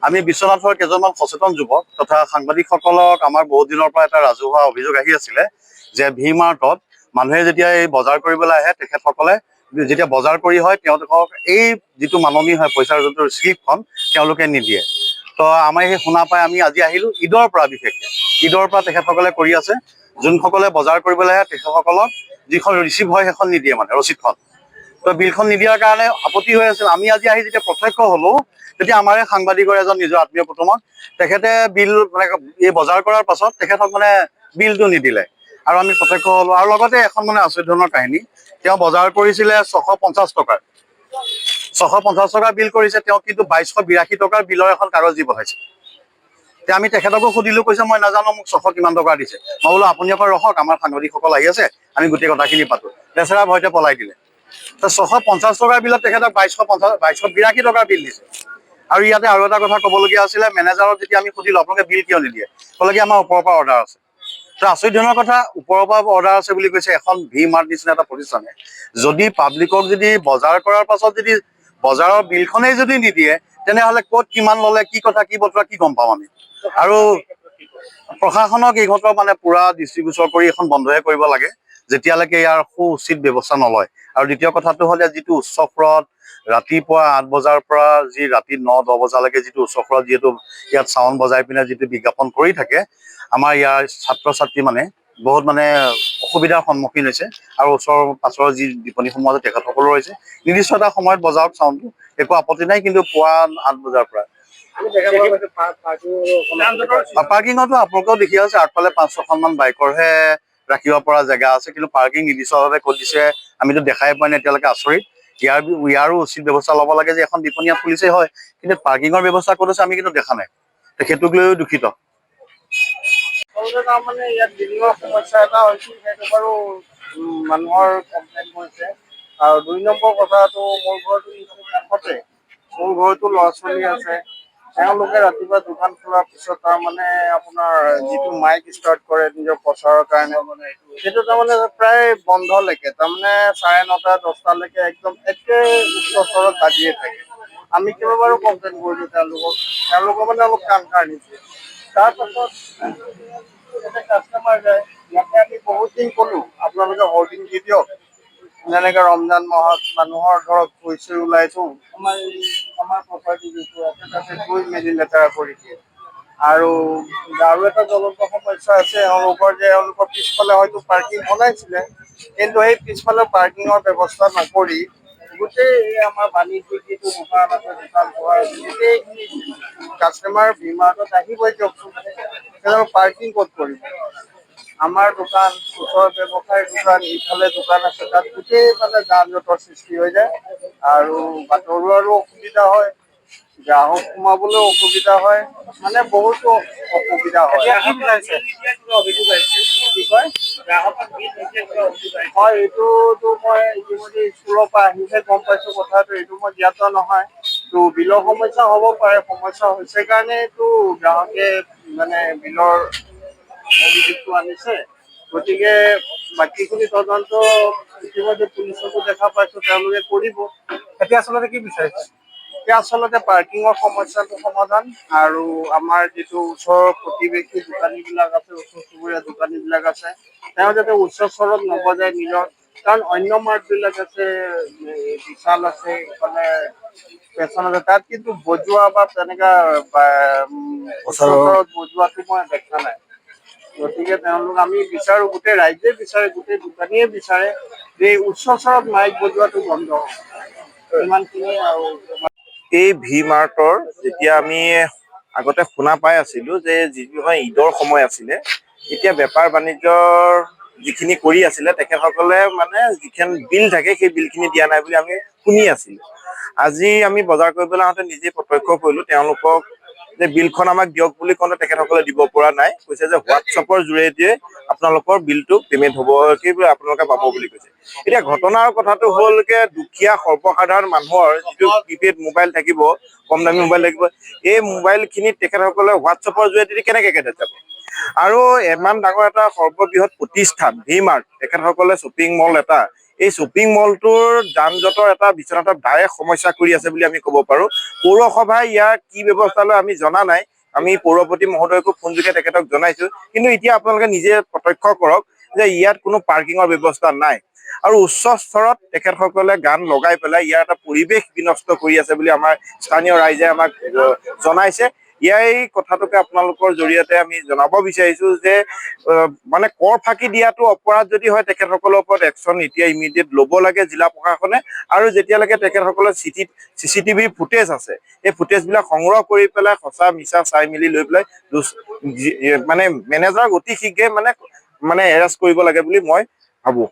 আমি বিশ্বনাথৰ কেইজনমান সচেতন যুৱক তথা সাংবাদিকসকলক আমাৰ বহুত দিনৰ পৰা এটা ৰাজহুৱা অভিযোগ আহি আছিলে যে ভি মাৰ্টত মানুহে যেতিয়া এই বজাৰ কৰিবলৈ আহে তেখেতসকলে যেতিয়া বজাৰ কৰি হয় তেওঁলোকক এই যিটো মাননি হয় পইচাৰ যিটো স্লিপখন তেওঁলোকে নিদিয়ে। তো আমাৰ সেই শুনা পাই আমি আজি আহিলোঁ ঈদৰ পৰা, বিশেষকৈ ঈদৰ পৰা তেখেতসকলে কৰি আছে। যোনসকলে বজাৰ কৰিবলৈ আহে তেখেতসকলক যিখন ৰিচিভ হয় সেইখন নিদিয়ে, মানে ৰচিদখন। তো বিলখন নিদিয়াৰ কাৰণে আপত্তি হৈ আছিল। আমি আজি আহি যেতিয়া প্ৰত্যক্ষ হ'লোঁ তেতিয়া আমাৰে সাংবাদিকৰ এজন নিজৰ আত্মীয় কুটুমক তেখেতে বিল মানে এই বজাৰ কৰাৰ পাছত তেখেতক মানে বিলটো নিদিলে আৰু আমি প্ৰত্যক্ষ হ'লোঁ। আৰু লগতে এখন মানে আচৰিত ধৰণৰ কাহিনী, তেওঁ বজাৰ কৰিছিলে 650 টকাৰ, 650 টকাৰ বিল কৰিছে, তেওঁ কিন্তু 2282 টকাৰ বিলৰ এখন কাগজ দি পঠাইছে। এতিয়া আমি তেখেতকো সুধিলোঁ, কৈছে মই নাজানো, মোক 600 কিমান টকা দিছে। মই বোলো আপুনি অকণ ৰখক, আমাৰ সাংবাদিকসকল আহি আছে, আমি গোটেই কথাখিনি পাতোঁ। বেচেৰা ভয়তে পলাই দিলে। তো 650 টকাৰ বিলত তেখেতক 2282 টকাৰ বিল দিছে। আৰু ইয়াতে আৰু এটা কথা ক'বলগীয়া আছিলে, মেনেজাৰক যেতিয়া আমি সুধিলোঁ আপোনালোকে বিল কিয় নিদিয়ে, ক'লে কি আমাৰ ওপৰৰ পৰা অৰ্ডাৰ আছে। তো আচৰিত ধৰণৰ কথা, ওপৰৰ পৰা অৰ্ডাৰ আছে বুলি কৈছে এখন ভি মাৰ্ট নিচিনা এটা প্ৰতিষ্ঠানে। যদি পাব্লিকক যদি বজাৰ কৰাৰ পাছত যদি বজাৰৰ বিলখনেই যদি নিদিয়ে, তেনেহ'লে ক'ত কিমান ল'লে, কি কথা কি বতৰা কি গম পাম আমি। আৰু প্ৰশাসনক ইহঁতৰ মানে পুৰা দৃষ্টিগোচৰ কৰি এখন বন্ধহে কৰিব লাগে, যেতিয়ালৈকে ইয়াৰ উচিত ব্যৱস্থা নলয়। আৰু দ্বিতীয় কথাটো হ'লে যিটো উচ্চ ফ্ৰড, ৰাতিপুৱা 8 বজাৰ পৰা যি ৰাতি 9-10 বজালৈকে যিটো উচ্চ ফ্ৰড, যিহেতু ইয়াত চাউণ্ড বজাই পিনে যিটো বিজ্ঞাপন কৰি থাকে, আমাৰ ইয়াৰ ছাত্ৰ ছাত্ৰী মানে বহুত মানে অসুবিধাৰ সন্মুখীন হৈছে। আৰু ওচৰৰ পাছৰ যি বিপণীসমূহ আছে তেখেতসকলো হৈছে। নিৰ্দিষ্ট এটা সময়ত বজাওক চাউণ্ডটো, একো আপত্তি নাই, কিন্তু পুৱা 8 বজাৰ পৰা পাৰ্কিঙতো আপোনালোকেও দেখি আছে, আগফালে 5-6খনমান বাইকৰহে ৰাখিব পৰা জেগা আছে, কিন্তু পাৰ্কিং নিৰ্দিষ্টভাৱে ক'ত দিছে আমিতো দেখাই পোৱা নাই এতিয়ালৈকে। আচৰিত। ইয়াৰো উচিত ব্যৱস্থা ল'ব লাগে যে এখন বিপণী ইয়াত খুলিছে হয়, কিন্তু পাৰ্কিঙৰ ব্যৱস্থা ক'ত আছে আমি কিন্তু দেখা নাই। সেইটোক লৈও দুখিত। তাৰমানে ইয়াত বিল্ডিঙৰ সমস্যা এটা হৈছিল, সেইটো বাৰু মানুহৰ কমপ্লেইন হৈছে। আৰু 2 নম্বৰ কথাটো, মোৰ ঘৰটো কাষতে, মোৰ ঘৰতো ল'ৰা ছোৱালী আছে। তেওঁলোকে ৰাতিপুৱা দোকান খোলাৰ পিছত তাৰমানে আপোনাৰ যিটো মাইক ষ্টাৰ্ট কৰে নিজৰ প্ৰচাৰৰ কাৰণে, সেইটো তাৰমানে প্ৰায় বন্ধলৈকে, তাৰমানে 9:30-10টালৈকে একদম একে উচ্চ স্বৰত বাজিয়ে থাকে। আমি কেইবাবাৰো কমপ্লেইন কৰিলোঁ তেওঁলোকৰ মানে অলপ কাণ কাঢ়িছে। তাৰপাছত কাষ্টমাৰ যায়, ইয়াতে আমি বহুত দিন ক'লোঁ আপোনালোকে হৰ্ডিং দি দিয়ক, যেনেকে ৰমজান মাহত মানুহৰ ধৰক ভৰি ওলাইতো, আমাৰ প্ৰপাৰ্টি যিটো আছে তাতে গৈ মেলি লেতেৰা কৰি দিয়ে। আৰু এটা জ্বলন্ত সমস্যা আছে, এওঁলোকৰ পিছফালে হয়তো পাৰ্কিং বনাইছিলে, কিন্তু সেই পিছফালে পাৰ্কিঙৰ ব্যৱস্থা নকৰি গোটেই এই আমাৰ বাণিজ্যিক যিটো দোকান আছে, দোকান পোহাৰ গোটেইখিনি কাষ্টমাৰ ভি মাৰ্টত আহিবই দিয়কচোন, পাৰ্কিং ক'ত কৰিব। আমাৰ দোকান, ওচৰৰ ব্যৱসায়ৰ দোকান, ইফালে দোকান আছে, তাত গোটেই মানে যান জঁটৰ সৃষ্টি হৈ যায়। আৰু বাটৰুৱাৰো অসুবিধা হয়, গ্ৰাহক সোমাবলৈও অসুবিধা হয়, মানে বহুতো অসুবিধা হয়। কি কয়? হয়, এইটোতো মই ইতিমধ্যে স্কুলৰ পৰা আহিহে গম পাইছো কথাটো, এইটো মই জ্ঞাত নহয়। ত' বিলৰ সমস্যা হ'ব পাৰে, সমস্যা হৈছে কাৰণেতো গ্ৰাহকে মানে বিলৰ অভিযোগটো আনিছে। গতিকে বাকীখিনি তদন্ত ইতিমধ্যে পুলিচকো দেখা পাইছো, তেওঁলোকে কৰিব। এতিয়া আচলতে কি বিচাৰিছে? এতিয়া আচলতে পাৰ্কিঙৰ সমস্যাটো সমাধান, আৰু আমাৰ যিটো ওচৰৰ প্ৰতিৱেশী দোকানীবিলাক আছে, ওচৰ চুবুৰীয়া দোকানীবিলাক আছে, তেওঁ যাতে উচ্চ স্বৰত নবজায় নিজৰ, কাৰণ অন্য মাৰ্টবিলাক আছে, বিশাল আছে, ইফালে ফেশ্বন আছে, তাত কিন্তু বজোৱা বা তেনেকা উচ্চ স্বৰত বজোৱাটো মই দেখা নাই। গতিকে আমি বিচাৰো, গোটেই ৰাইজে বিচাৰে, গোটেই দোকানীয়ে বিচাৰে যে উচ্চ স্বৰত মাইক বজোৱাটো বন্ধ হওক, ইমানখিনি। আৰু এই ভি মাৰ্টৰ যেতিয়া আমি আগতে শুনা পাই আছিলো যে যিটো ঈদৰ সময় আছিলে, এতিয়া বেপাৰ বাণিজ্যৰ যিখিনি কৰি আছিলে তেখেতসকলে মানে যিখন বিল থাকে সেই বিলখিনি দিয়া নাই বুলি আমি শুনি আছিলো। আজি আমি বজাৰ কৰিবলৈ আহোঁতে নিজে প্ৰত্যক্ষ কৰিলো, তেওঁলোকক যে বিলখন আমাক দিয়ক বুলি কওঁতে তেখেতসকলে দিব পৰা নাই, কৈছে যে হোৱাটছএপৰ জৰিয়তে আপোনালোকৰ বিলটো পেমেন্ট হ'ব, আপোনালোকে পাব বুলি কৈছে। এতিয়া ঘটনাৰ কথাটো হ'লকে দুখীয়া সৰ্বসাধাৰণ মানুহৰ যিটো প্ৰিপেইড মোবাইল থাকিব, কম দামী মোবাইল থাকিব, এই মোবাইলখিনিত তেখেতসকলে হোৱাটছএপৰ জৰিয়তে কেনেকে যাব। আৰু ইমান ডাঙৰ এটা সৰ্ববৃহৎ প্ৰতিষ্ঠান ভি মাৰ্ট, তেখেতসকলে শ্বপিং মল এটা, এই শ্বপিং মলটোৰ যান জঁটৰ এটা বিশ্বনাথত ডাইৰেক্ট সমস্যা কৰি আছে বুলি আমি ক'ব পাৰোঁ। পৌৰসভাই ইয়াৰ কি ব্যৱস্থা লয় আমি জনা নাই। আমি পৌৰপতি মহোদয়কো ফোনযোগে তেখেতক জনাইছোঁ, কিন্তু এতিয়া আপোনালোকে নিজে প্ৰত্যক্ষ কৰক যে ইয়াত কোনো পাৰ্কিঙৰ ব্যৱস্থা নাই আৰু উচ্চ স্তৰত তেখেতসকলে গান লগাই পেলাই ইয়াৰ এটা পৰিৱেশ বিনষ্ট কৰি আছে বুলি আমাৰ স্থানীয় ৰাইজে আমাক জনাইছে। এই কথাটোকে আপোনালোকৰ জৰিয়তে আমি জনাব বিচাৰিছোঁ যে মানে কৰ ফাঁকি দিয়াটো অপৰাধ যদি হয় তেখেতসকলৰ ওপৰত একশ্যন এতিয়া ইমিডিয়েট ল'ব লাগে জিলা প্ৰশাসনে, আৰু যেতিয়ালৈকে তেখেতসকলৰ CCTV ফুটেজ আছে এই ফুটেজবিলাক সংগ্ৰহ কৰি পেলাই সঁচা মিছা চাই মেলি লৈ পেলাই মানে মেনেজাৰক অতি শীঘ্ৰে মানে এৰেষ্ট কৰিব লাগে বুলি মই ভাবোঁ।